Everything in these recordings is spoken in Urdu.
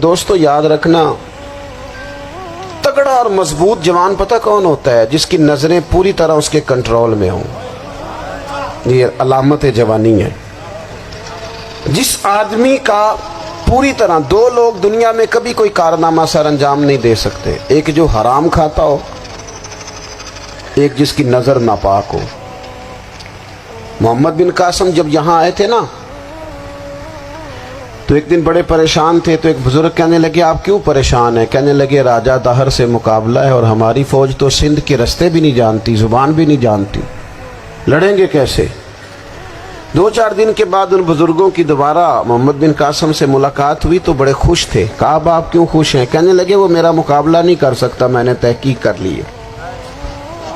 دوستو یاد رکھنا، تگڑا اور مضبوط جوان پتہ کون ہوتا ہے؟ جس کی نظریں پوری طرح اس کے کنٹرول میں ہوں. یہ علامت جوانی ہے. جس آدمی کا پوری طرح، دو لوگ دنیا میں کبھی کوئی کارنامہ سر انجام نہیں دے سکتے، ایک جو حرام کھاتا ہو، ایک جس کی نظر ناپاک ہو. محمد بن قاسم جب یہاں آئے تھے نا تو ایک دن بڑے پریشان تھے، تو ایک بزرگ کہنے لگے آپ کیوں پریشان ہیں؟ کہنے لگے راجہ دہر سے مقابلہ ہے اور ہماری فوج تو سندھ کے رستے بھی نہیں جانتی، زبان بھی نہیں جانتی، لڑیں گے کیسے؟ 2-4 دن کے بعد ان بزرگوں کی دوبارہ محمد بن قاسم سے ملاقات ہوئی تو بڑے خوش تھے. کہا اب آپ کیوں خوش ہیں؟ کہنے لگے وہ میرا مقابلہ نہیں کر سکتا، میں نے تحقیق کر لی ہے.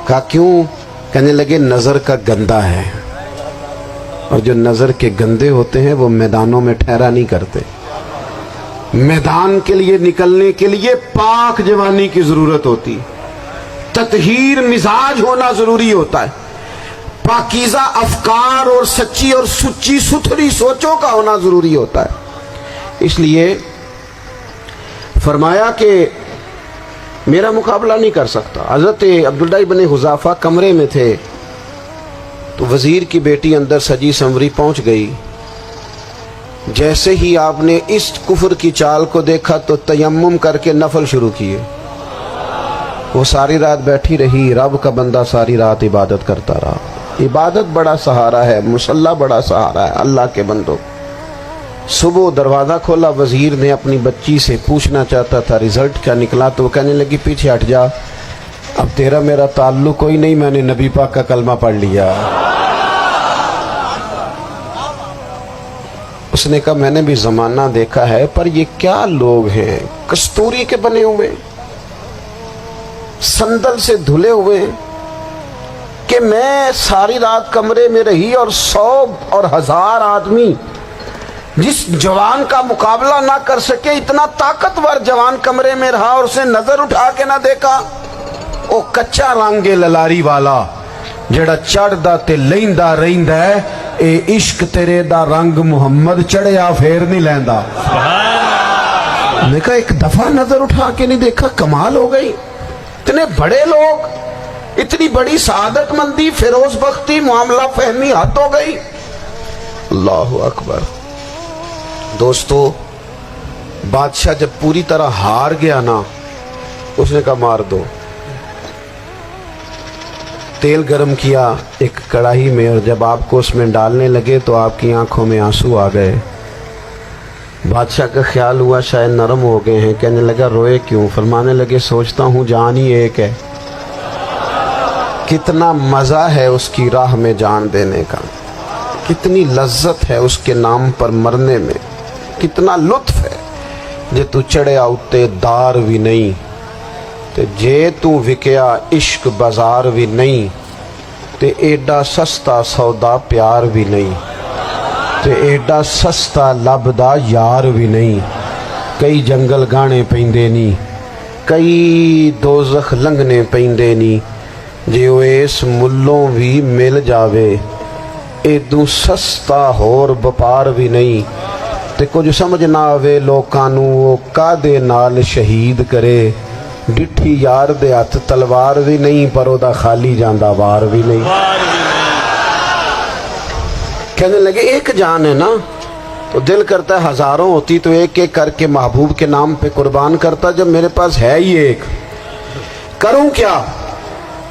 کہا کیوں؟ کہنے لگے نظر کا گندہ ہے، اور جو نظر کے گندے ہوتے ہیں وہ میدانوں میں ٹھہرا نہیں کرتے. میدان کے لیے نکلنے کے لیے پاک جوانی کی ضرورت ہوتی، تطہیر مزاج ہونا ضروری ہوتا ہے، پاکیزہ افکار اور سچی اور سچی ستھری سوچوں کا ہونا ضروری ہوتا ہے. اس لیے فرمایا کہ میرا مقابلہ نہیں کر سکتا. حضرت عبداللہ بن حذافہ کمرے میں تھے تو وزیر کی بیٹی اندر سجی سنوری پہنچ گئی. جیسے ہی آپ نے اس کفر کی چال کو دیکھا تو تیمم کر کے نفل شروع کیے. وہ ساری رات بیٹھی رہی، رب کا بندہ ساری رات عبادت کرتا رہا. عبادت بڑا سہارا ہے، مصلی بڑا سہارا ہے اللہ کے بندوں. صبح دروازہ کھولا، وزیر نے اپنی بچی سے پوچھنا چاہتا تھا رزلٹ کیا نکلا، تو وہ کہنے لگی پیچھے ہٹ جا، اب تیرا میرا تعلق کوئی نہیں، میں نے نبی پاک کا کلمہ پڑھ لیا. اس نے کہا میں نے بھی زمانہ دیکھا ہے، پر یہ کیا لوگ ہیں، کستوری کے بنے ہوئے، سندل سے دھلے ہوئے، کہ میں ساری رات کمرے میں رہی اور 100 اور 1000 آدمی جس جوان کا مقابلہ نہ کر سکے، اتنا طاقتور جوان کمرے میں رہا اور اسے نظر اٹھا کے نہ دیکھا. او کچا رنگ للاری والا جڑا چڑھدا تے لیندا رہندا ہے، اے عشق تیرے دا رنگ محمد چڑھیا پھر نہیں لیندا. میں کہا ایک دفعہ نظر اٹھا کے نہیں دیکھا، کمال ہو گئی. اتنے بڑے لوگ، اتنی بڑی سعادت مندی، فیروز بختی، معاملہ فہمی حد ہو گئی. اللہ اکبر. دوستو بادشاہ جب پوری طرح ہار گیا نا، اس نے کہا مار دو. تیل گرم کیا ایک کڑاہی میں، اور جب آپ کو اس میں ڈالنے لگے تو آپ کی آنکھوں میں آنسو آ گئے. بادشاہ کا خیال ہوا شاید نرم ہو گئے ہیں. کہنے لگا روئے کیوں؟ فرمانے لگے سوچتا ہوں جان ہی ایک ہے، کتنا مزہ ہے اس کی راہ میں جان دینے کا، کتنی لذت ہے اس کے نام پر مرنے میں، کتنا لطف ہے. جے تو چڑھیا اتے دار بھی نہیں، تے جے تو وکیا عشق بازار بھی نہیں، تے ایڈا سستا سودا پیار بھی نہیں، تے ایڈا سستا لبدا یار بھی نہیں. کئی جنگل گانے پیندے نہیں، کئی دوزخ لنگنے پیندے نہیں، جے وہ اس ملوں بھی مل جاوے ایدوں سستا ہور بپار بھی نہیں. تے کچھ سمجھ نہ آوے لوکاں نوں وہ کادے نال شہید کرے، ڈٹھی یار دے ہاتھ تلوار بھی نہیں، پر او دا خالی جاندہ وار بھی نہیں. کہنے لگے ایک جان ہے نا، تو دل کرتا ہے ہزاروں ہوتی تو ایک ایک کر کے محبوب کے نام پہ قربان کرتا، جب میرے پاس ہے ہی ایک، کروں کیا؟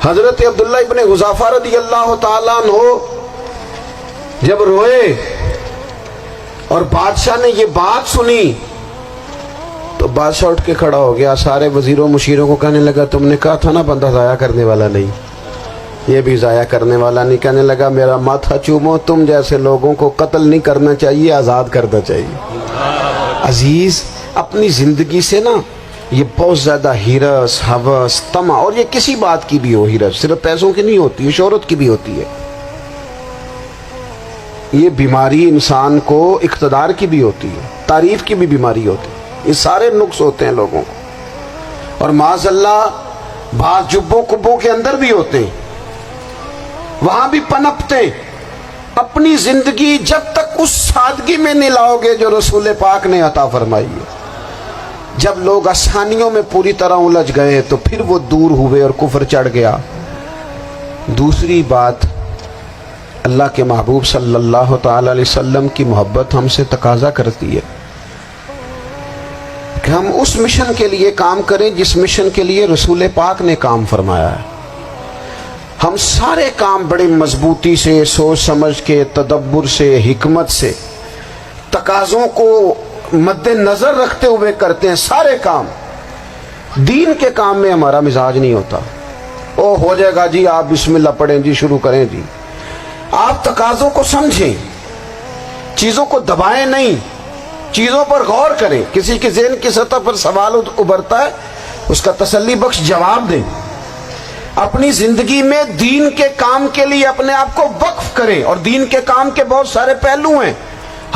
حضرت عبداللہ ابن حذافہ رضی اللہ تعالیٰ عنہ جب روئے اور بادشاہ نے یہ بات سنی تو بادشاہ اٹھ کے کھڑا ہو گیا. سارے وزیروں مشیروں کو کہنے لگا تم نے کہا تھا نا بندہ ضائع کرنے والا نہیں، یہ بھی ضائع کرنے والا نہیں. کہنے لگا میرا ماتھا چومو، تم جیسے لوگوں کو قتل نہیں کرنا چاہیے، آزاد کرنا چاہیے. عزیز اپنی زندگی سے نا یہ بہت زیادہ ہرس، ہوس، طمع، اور یہ کسی بات کی بھی ہو، ہرس صرف پیسوں کی نہیں ہوتی، شہرت کی بھی ہوتی ہے. یہ بیماری انسان کو اقتدار کی بھی ہوتی ہے، تعریف کی بھی بیماری ہوتی ہے. یہ سارے نقص ہوتے ہیں لوگوں کو، اور معاذ اللہ بعض جبوں کبوں کے اندر بھی ہوتے ہیں، وہاں بھی پنپتے. اپنی زندگی جب تک اس سادگی میں نہیں لاؤ گے جو رسول پاک نے عطا فرمائی ہے، جب لوگ آسانیوں میں پوری طرح الجھ گئے تو پھر وہ دور ہوئے اور کفر چڑھ گیا۔ دوسری بات، اللہ کے محبوب صلی اللہ تعالی علیہ وسلم کی محبت ہم سے تقاضا کرتی ہے کہ ہم اس مشن کے لیے کام کریں جس مشن کے لیے رسول پاک نے کام فرمایا ہے۔ ہم سارے کام بڑے مضبوطی سے، سوچ سمجھ کے، تدبر سے، حکمت سے، تقاضوں کو مد نظر رکھتے ہوئے کرتے ہیں سارے کام۔ دین کے کام میں ہمارا مزاج نہیں ہوتا، او ہو جائے گا جی، آپ بسم اللہ پڑھیں جی، شروع کریں جی۔ آپ تقاضوں کو سمجھیں، چیزوں کو دبائیں نہیں، چیزوں پر غور کریں۔ کسی کے ذہن کی سطح پر سوال ابھرتا ہے، اس کا تسلی بخش جواب دیں۔ اپنی زندگی میں دین کے کام کے لیے اپنے آپ کو وقف کریں، اور دین کے کام کے بہت سارے پہلو ہیں۔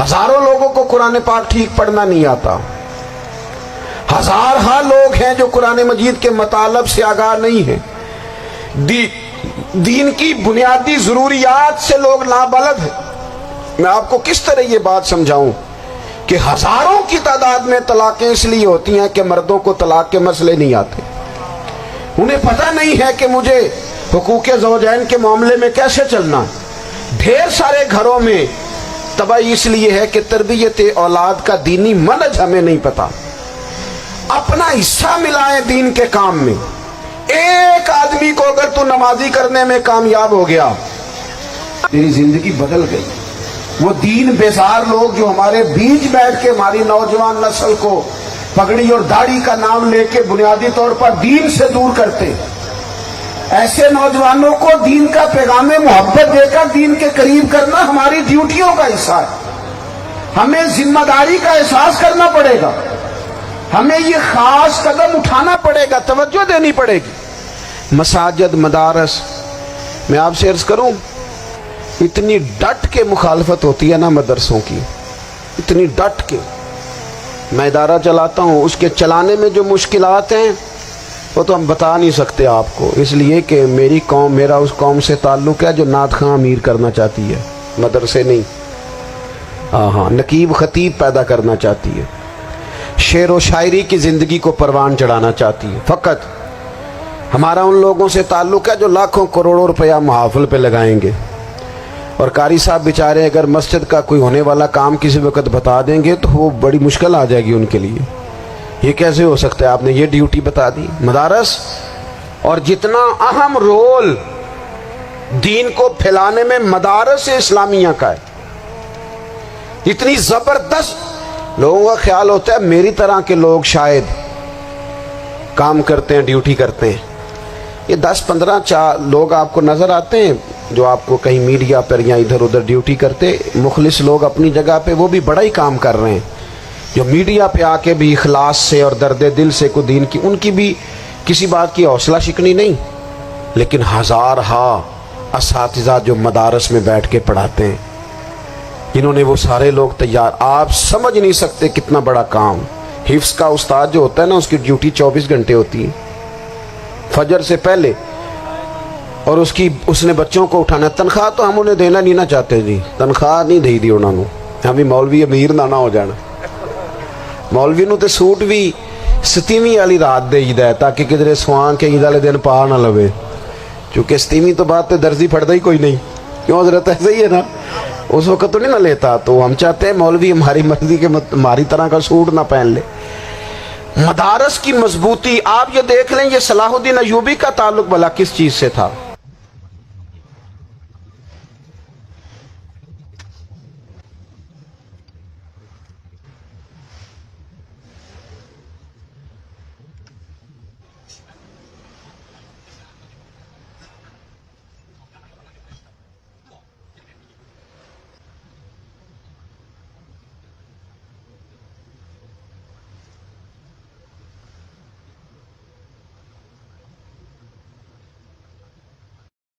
ہزاروں لوگوں کو قرآن پاک ٹھیک پڑھنا نہیں آتا، ہزارہ لوگ ہیں جو قرآن مجید کے مطالب سے آگاہ نہیں ہیں، دین کی بنیادی ضروریات سے لوگ نابلد ہیں۔ میں آپ کو کس طرح یہ بات سمجھاؤں کہ ہزاروں کی تعداد میں طلاقیں اس لیے ہوتی ہیں کہ مردوں کو طلاق کے مسئلے نہیں آتے، انہیں پتہ نہیں ہے کہ مجھے حقوق زوجین کے معاملے میں کیسے چلنا۔ ڈھیر سارے گھروں میں تباہی اس لیے ہے کہ تربیت اولاد کا دینی منہج ہمیں نہیں پتا۔ اپنا حصہ ملائیں دین کے کام میں۔ ایک آدمی کو اگر تو نمازی کرنے میں کامیاب ہو گیا، تیری زندگی بدل گئی۔ وہ دین بیزار لوگ جو ہمارے بیچ بیٹھ کے ہماری نوجوان نسل کو پگڑی اور داڑھی کا نام لے کے بنیادی طور پر دین سے دور کرتے، ایسے نوجوانوں کو دین کا پیغام محبت دے کر دین کے قریب کرنا ہماری ڈیوٹیوں کا حصہ ہے۔ ہمیں ذمہ داری کا احساس کرنا پڑے گا، ہمیں یہ خاص قدم اٹھانا پڑے گا، توجہ دینی پڑے گی۔ مساجد، مدارس، میں آپ سے عرض کروں، اتنی ڈٹ کے مخالفت ہوتی ہے نا مدرسوں کی، اتنی ڈٹ کے۔ میں ادارہ چلاتا ہوں، اس کے چلانے میں جو مشکلات ہیں وہ تو ہم بتا نہیں سکتے آپ کو، اس لیے کہ میری قوم، میرا اس قوم سے تعلق ہے جو نعت خواں امیر کرنا چاہتی ہے، مدرسے نہیں۔ ہاں، نقیب خطیب پیدا کرنا چاہتی ہے، شعر و شاعری کی زندگی کو پروان چڑھانا چاہتی ہے۔ فقط ہمارا ان لوگوں سے تعلق ہے جو لاکھوں کروڑوں روپیہ محافل پہ لگائیں گے، اور قاری صاحب بیچارے اگر مسجد کا کوئی ہونے والا کام کسی وقت بتا دیں گے تو وہ بڑی مشکل آ جائے گی ان کے لیے۔ یہ کیسے ہو سکتا ہے، آپ نے یہ ڈیوٹی بتا دی۔ مدارس، اور جتنا اہم رول دین کو پھیلانے میں مدارس اسلامیہ کا ہے، اتنی زبردست، لوگوں کا خیال ہوتا ہے میری طرح کے لوگ شاید کام کرتے ہیں، ڈیوٹی کرتے ہیں۔ یہ 10-15 لوگ آپ کو نظر آتے ہیں جو آپ کو کہیں میڈیا پر یا ادھر ادھر ڈیوٹی کرتے، مخلص لوگ اپنی جگہ پہ، وہ بھی بڑا ہی کام کر رہے ہیں، جو میڈیا پہ آ کے بھی اخلاص سے اور درد دل سے کو دین کی، ان کی بھی کسی بات کی حوصلہ شکنی نہیں۔ لیکن ہزارہ اساتذہ جو مدارس میں بیٹھ کے پڑھاتے ہیں، جنہوں نے وہ سارے لوگ تیار، آپ سمجھ نہیں سکتے کتنا بڑا کام۔ حفظ کا استاد جو ہوتا ہے نا، اس کی ڈیوٹی 24 گھنٹے ہوتی ہے، فجر سے پہلے، اور اس نے بچوں کو اٹھانا۔ تنخواہ تو ہم انہیں دینا نہیں نہ چاہتے جی، تنخواہ نہیں دے دی انہوں نے، ہمیں مولوی امیر نہ ہو جانا۔ مولوی نو تے سوٹ بھی 27ویں والی رات دے ہے تاکہ کدھر سوان کے عید والے دن پا نہ لوے، چونکہ 27ویں تو بات تے درزی پھڑتا ہی کوئی نہیں، کیوں حضرت؟ ایسے ہی ہے نا، اس وقت تو نہیں نہ لیتا۔ تو ہم چاہتے ہیں مولوی ہماری مرضی کے ہماری طرح کا سوٹ نہ پہن لے۔ مدارس کی مضبوطی، آپ یہ دیکھ لیں، یہ صلاح الدین ایوبی کا تعلق بھلا کس چیز سے تھا؟